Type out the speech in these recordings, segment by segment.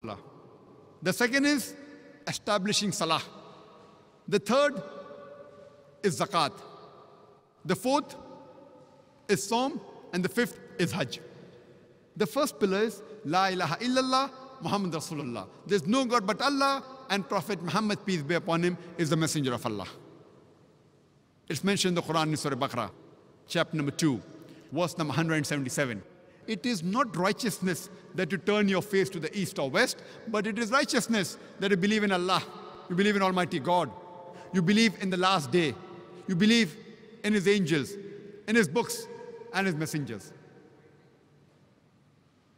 Allah. The second is establishing salah. The third is zakat. The fourth is Sawm, and the fifth is Hajj. The first pillar is La ilaha illallah Muhammad Rasulullah. There's no God but Allah, and Prophet Muhammad, peace be upon him, is the messenger of Allah. It's mentioned in the Quran in Surah Baqarah, chapter number 2, verse number 177. It is not righteousness that you turn your face to the east or west, but it is righteousness that you believe in Allah, you believe in Almighty God, you believe in the last day, you believe in His angels, in His books and His messengers.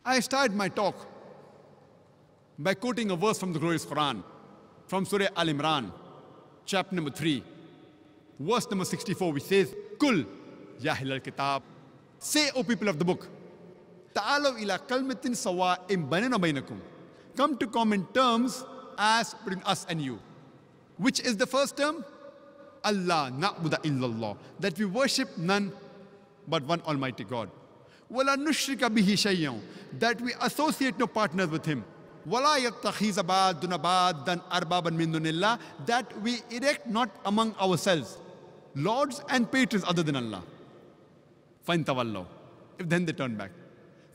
I started my talk by quoting a verse from the glorious Quran, from Surah Al-Imran, chapter number 3, verse number 64, which says, Kul ya ahlal kitab, say, O people of the book, ta'alaw ila kalmatin sawa'im bainana bainakum, come to common terms as between us and you. Which is the first term? Allah na'budu illallah, that we worship none but one Almighty God. Wala nushrika bihi shay'an, that we associate no partners with Him. Wala yattakhiza ba'duna ba'dan arbaban min dunillah, that we erect not among ourselves lords and patrons other than Allah. Fain tawallaw, if then they turn back.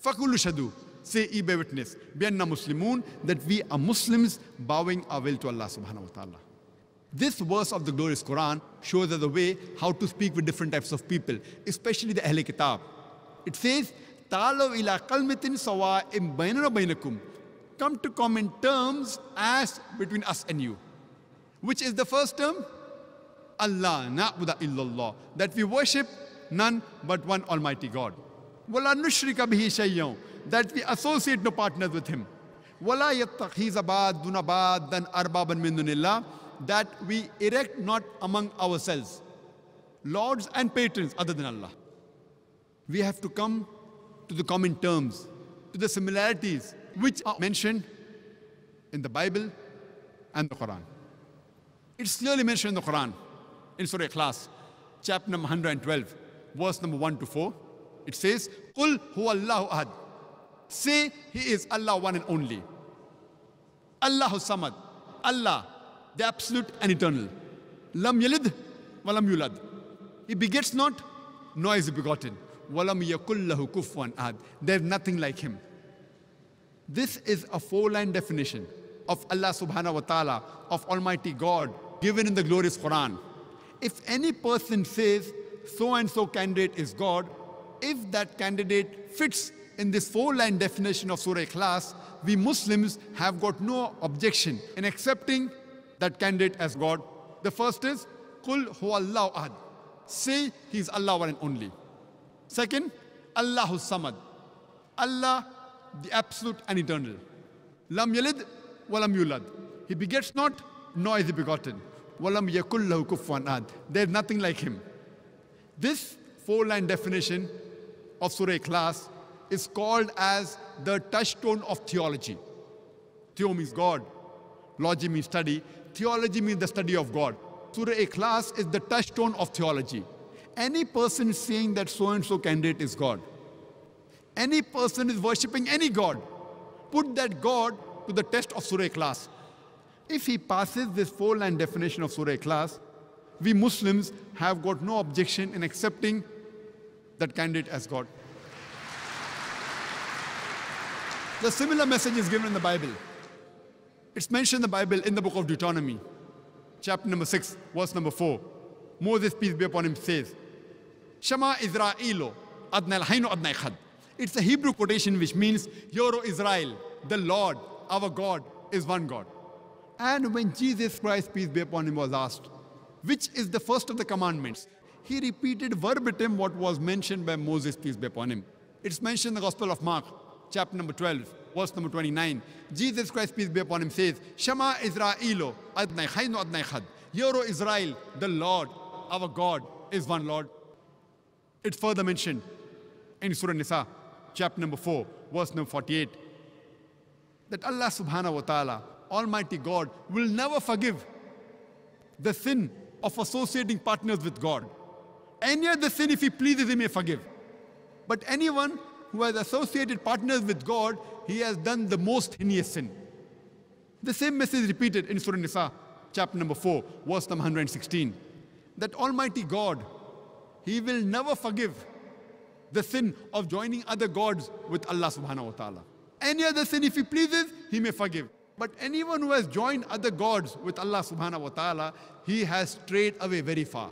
Fakulu shadu, say ye bear witness, bi anna muslimun, that we are Muslims bowing our will to Allah subhanahu wa ta'ala. This verse of the glorious Quran shows us the way how to speak with different types of people, especially the Ahl Kitab. It says, Ta'alaw ila kalmatin sawa'im bainana bainakum, come to common terms as between us and you. Which is the first term? Allah na'budu illallah, that we worship none but one Almighty God. Wala nushrika bihi shay'an, that we associate no partners with Him. Wala yattakhiza ba'duna ba'dan arbaban min dunillah, that we erect not among ourselves lords and patrons other than Allah. We have to come to the common terms, to the similarities which are mentioned in the Bible and the Quran. It's clearly mentioned in the Quran, in Surah Ikhlas, chapter number 112, verse number 1 to 4. It says, Qul huwa Allahu ahad. Say, He is Allah one and only. Allahu samad. Allah, the absolute and eternal. Lam yalid wa lam yulad. He begets not, nor is He begotten. Walam yakul lahu kufuwan ahad. There is nothing like Him. This is a 4-line definition of Allah subhanahu wa ta'ala, of Almighty God, given in the glorious Quran. If any person says, so and so candidate is God, if that candidate fits in this 4-line definition of Surah Ikhlas, we Muslims have got no objection in accepting that candidate as God. The first is, Qul huwa Allahu ahad. Say, He is Allah one and only. Second, Allahu samad. Allah, the absolute and eternal. Lam yalid wa lam yulad. He begets not, nor is He begotten. Walam yakul lahu kufuwan ahad. There is nothing like Him. This 4-line definition of Surah Ikhlas is called as the touchstone of theology. Theo means God. Logy means study. Theology means the study of God. Surah Ikhlas is the touchstone of theology. Any person saying that so-and-so candidate is God, any person is worshipping any God, put that God to the test of Surah Ikhlas. If he passes this 4-line definition of Surah Ikhlas, we Muslims have got no objection in accepting that candidate as God. The similar message is given in the Bible. It's mentioned in the Bible in the book of Deuteronomy, chapter number 6, verse number 4. Moses, peace be upon him, says, Shama Israelo, Adna el-Haynu Adna Echad. It's a Hebrew quotation which means, Hear, O Israel, the Lord, our God, is one God. And when Jesus Christ, peace be upon him, was asked, which is the first of the commandments, he repeated verbatim what was mentioned by Moses, peace be upon him. It's mentioned in the Gospel of Mark, chapter number 12, verse number 29. Jesus Christ, peace be upon him, says, Shama Israelo, Adna el-Haynu Adna Echad. Hear, O Israel, the Lord, our God, is one Lord. It's further mentioned in Surah Nisa, chapter number 4, verse number 48, that Allah subhanahu wa ta'ala, Almighty God, will never forgive the sin of associating partners with God. Any other sin, if He pleases, He may forgive. But anyone who has associated partners with God, he has done the most heinous sin. The same message is repeated in Surah Nisa, chapter number 4, verse number 116. That Almighty God, He will never forgive the sin of joining other gods with Allah subhanahu wa ta'ala. Any other sin, if He pleases, He may forgive. But anyone who has joined other gods with Allah subhanahu wa ta'ala, he has strayed away very far.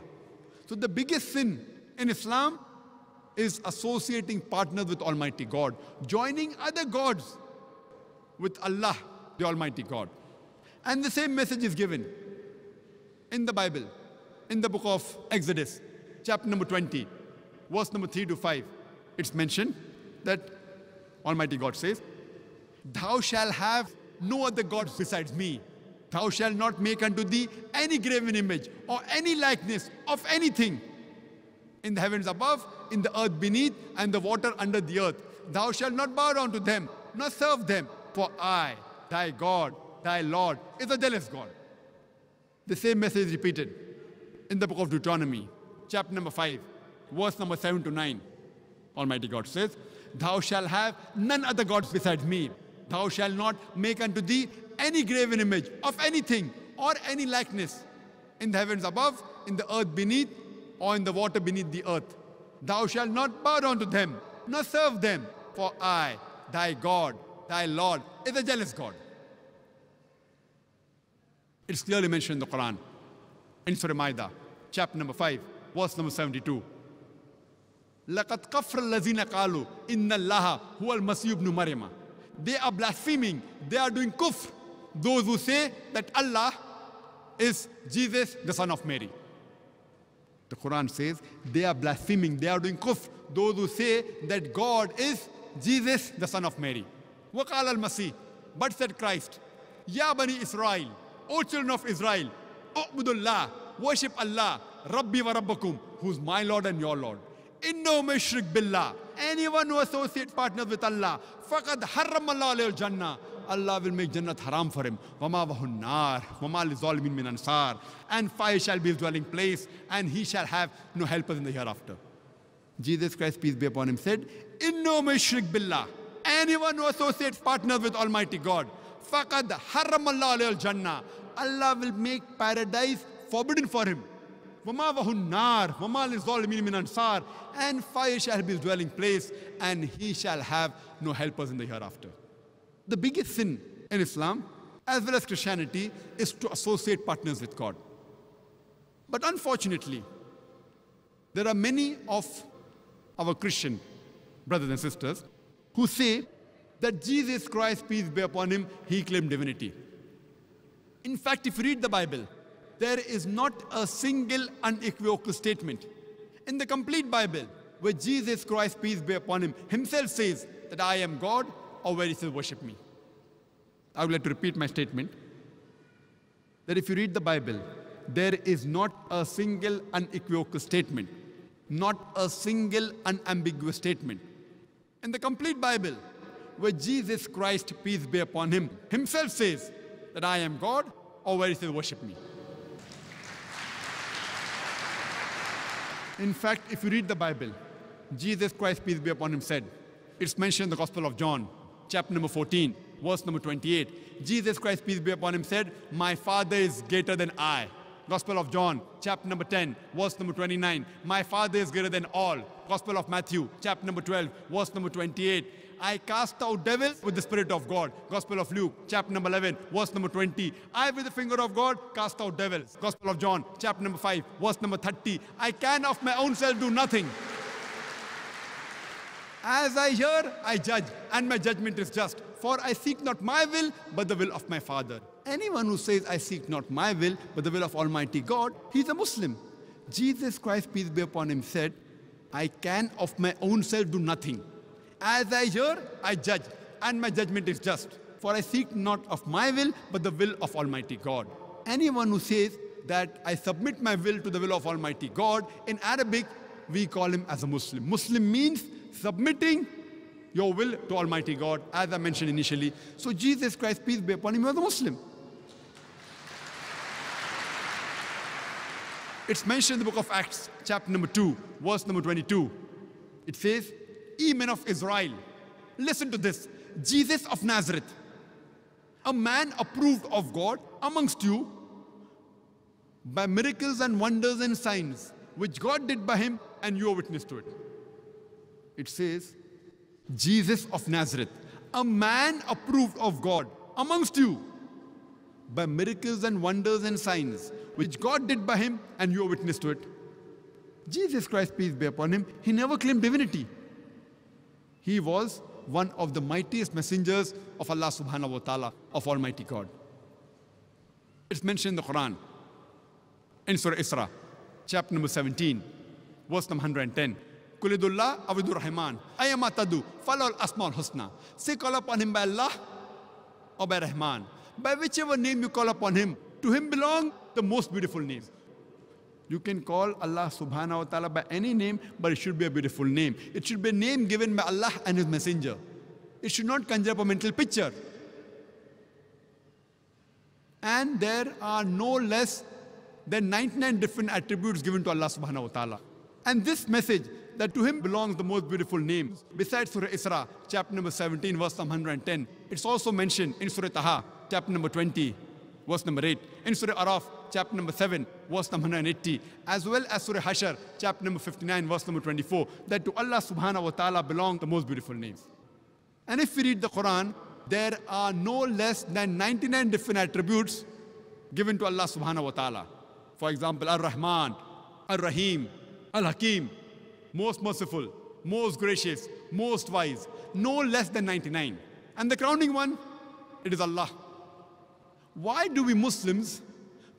So the biggest sin in Islam is associating partners with Almighty God, joining other gods with Allah, the Almighty God. And the same message is given in the Bible, in the book of Exodus, chapter number 20, verse number 3 to 5. It's mentioned that Almighty God says, "Thou shalt have no other gods besides me. Thou shalt not make unto thee any graven image or any likeness of anything in the heavens above, in the earth beneath, and the water under the earth. Thou shalt not bow down to them, nor serve them, for I, thy God, thy Lord, is a jealous God." The same message is repeated in the book of Deuteronomy, chapter number 5, verse number 7 to 9. Almighty God says, "Thou shalt have none other gods besides me. Thou shalt not make unto thee any graven image of anything or any likeness in the heavens above, in the earth beneath, or in the water beneath the earth. Thou shalt not bow down to them, nor serve them, for I, thy God, thy Lord, is a jealous God." It's clearly mentioned in the Quran, in Surah Ma'idah, chapter number 5, verse number 72. لَقَدْ كَفْرَ الَّذِينَ قَالُوا إِنَّ اللَّهَ هُوَ الْمَسِيحُ ابْنُ مَرْيَمَ. They are blaspheming, they are doing kufr, those who say that Allah is Jesus, the son of Mary. The Quran says they are blaspheming, they are doing kufr, those who say that God is Jesus, the son of Mary. وَقَالَ الْمَسِيحُ, but said Christ, "Ya Bani Israel, O children of Israel, U'budullah, worship Allah, Rabbi wa Rabbakum, who is my Lord and your Lord. Inno mushrik billah, anyone who associates partners with Allah, faqad harramallahu alayhi al-jannah, Allah will make Jannat haram for him. Wama wahun nar, wama lizalimin min ansar, and fire shall be his dwelling place, and he shall have no helpers in the hereafter." Jesus Christ, peace be upon him, said, "Inno mushrik billah, anyone who associates partners with Almighty God, faqad harramallahu alayhi al-jannah, Allah will make paradise forbidden for him. وَمَا وَهُ النَّارِ وَمَا لِلظَّالِمِينَ مِنْ أَنصَارٍ, and fire shall be his dwelling place, and he shall have no helpers in the hereafter." The biggest sin in Islam, as well as Christianity, is to associate partners with God. But unfortunately, there are many of our Christian brothers and sisters who say that Jesus Christ, peace be upon him, he claimed divinity. In fact, if you read the Bible, there is not a single unequivocal statement in the complete Bible where Jesus Christ, peace be upon him, himself says that I am God, or where he says worship me. I would like to repeat my statement, that if you read the Bible, there is not a single unequivocal statement, not a single unambiguous statement in the complete Bible where Jesus Christ, peace be upon him, himself says that I am God, or where he says worship me. In fact, if you read the Bible, Jesus Christ, peace be upon him, said, it's mentioned in the Gospel of John, chapter number 14, verse number 28. Jesus Christ, peace be upon him, said, "My Father is greater than I." Gospel of John, chapter number 10, verse number 29. "My Father is greater than all." Gospel of Matthew, chapter number 12, verse number 28. "I cast out devils with the Spirit of God." Gospel of Luke, chapter number 11, verse number 20. "I with the finger of God cast out devils." Gospel of John, chapter number 5, verse number 30. "I can of my own self do nothing. As I hear, I judge, and my judgment is just. For I seek not my will, but the will of my Father." Anyone who says, "I seek not my will, but the will of Almighty God," he's a Muslim. Jesus Christ, peace be upon him, said, "I can of my own self do nothing. As I hear, I judge, and my judgment is just. For I seek not of my will, but the will of Almighty God." Anyone who says that I submit my will to the will of Almighty God, in Arabic, we call him as a Muslim. Muslim means submitting your will to Almighty God, as I mentioned initially. So Jesus Christ, peace be upon him, was a Muslim. It's mentioned in the book of Acts, chapter number 2, verse number 22. It says, "Ye men of Israel, listen to this. Jesus of Nazareth, a man approved of God amongst you by miracles and wonders and signs, which God did by him, and you are witness to it. It says, Jesus of Nazareth, a man approved of God amongst you by miracles and wonders and signs, which God did by him, and you are witness to it. Jesus Christ, peace be upon him, he never claimed divinity. He was one of the mightiest messengers of Allah subhanahu wa ta'ala, of Almighty God. It's mentioned in the Quran, in Surah Isra, chapter number 17, verse number 110. Kulidullah awidur rahman, ayama tadu, falal asmaul husna. Say, call upon him by Allah or by Rahman. By whichever name you call upon him, to him belong the most beautiful names. You can call Allah subhanahu wa ta'ala by any name, but it should be a beautiful name. It should be a name given by Allah and his messenger. It should not conjure up a mental picture. And there are no less than 99 different attributes given to Allah subhanahu wa ta'ala. And this message, that to him belongs the most beautiful names, besides Surah Isra, chapter number 17, verse number 110, it's also mentioned in Surah Taha, chapter number 20, verse number 8, in Surah Araf, chapter number 7, verse number 180, as well as Surah Hashar, chapter number 59, verse number 24, that to Allah subhanahu wa ta'ala belong the most beautiful names. And if we read the Quran, there are no less than 99 different attributes given to Allah subhanahu wa ta'ala. For example, Ar-Rahman, Ar-Rahim, Al-Hakim, most merciful, most gracious, most wise, no less than 99. And the crowning one, it is Allah. Why do we Muslims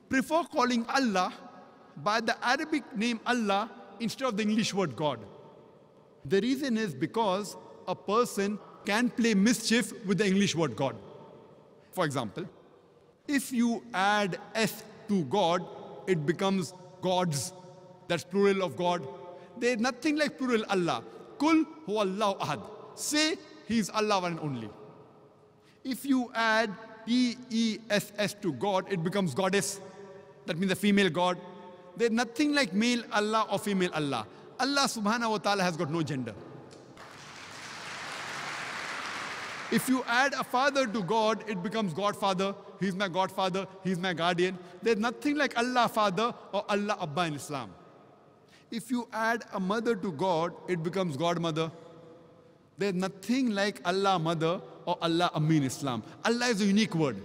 prefer calling Allah by the Arabic name Allah instead of the English word God? The reason is because a person can play mischief with the English word God. For example, if you add S to God, it becomes gods. That's plural of God. There is nothing like plural Allah. Kul huwa Allahu ahad. Say he is Allah one and only. If you add E-E-S-S to God, it becomes goddess. That means a female God. There is nothing like male Allah or female Allah. Allah subhanahu wa ta'ala has got no gender. If you add a father to God, it becomes Godfather. He's my Godfather. He's my guardian. There's nothing like Allah Father or Allah Abba in Islam. If you add a mother to God, it becomes Godmother. There's nothing like Allah Mother or Allah Ammi in Islam. Allah is a unique word.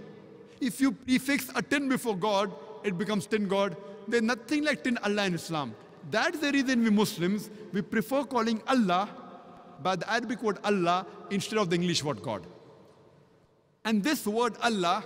If you prefix a tin before God, it becomes tin God. There's nothing like tin Allah in Islam. That's the reason we Muslims, we prefer calling Allah by the Arabic word Allah instead of the English word God. And this word Allah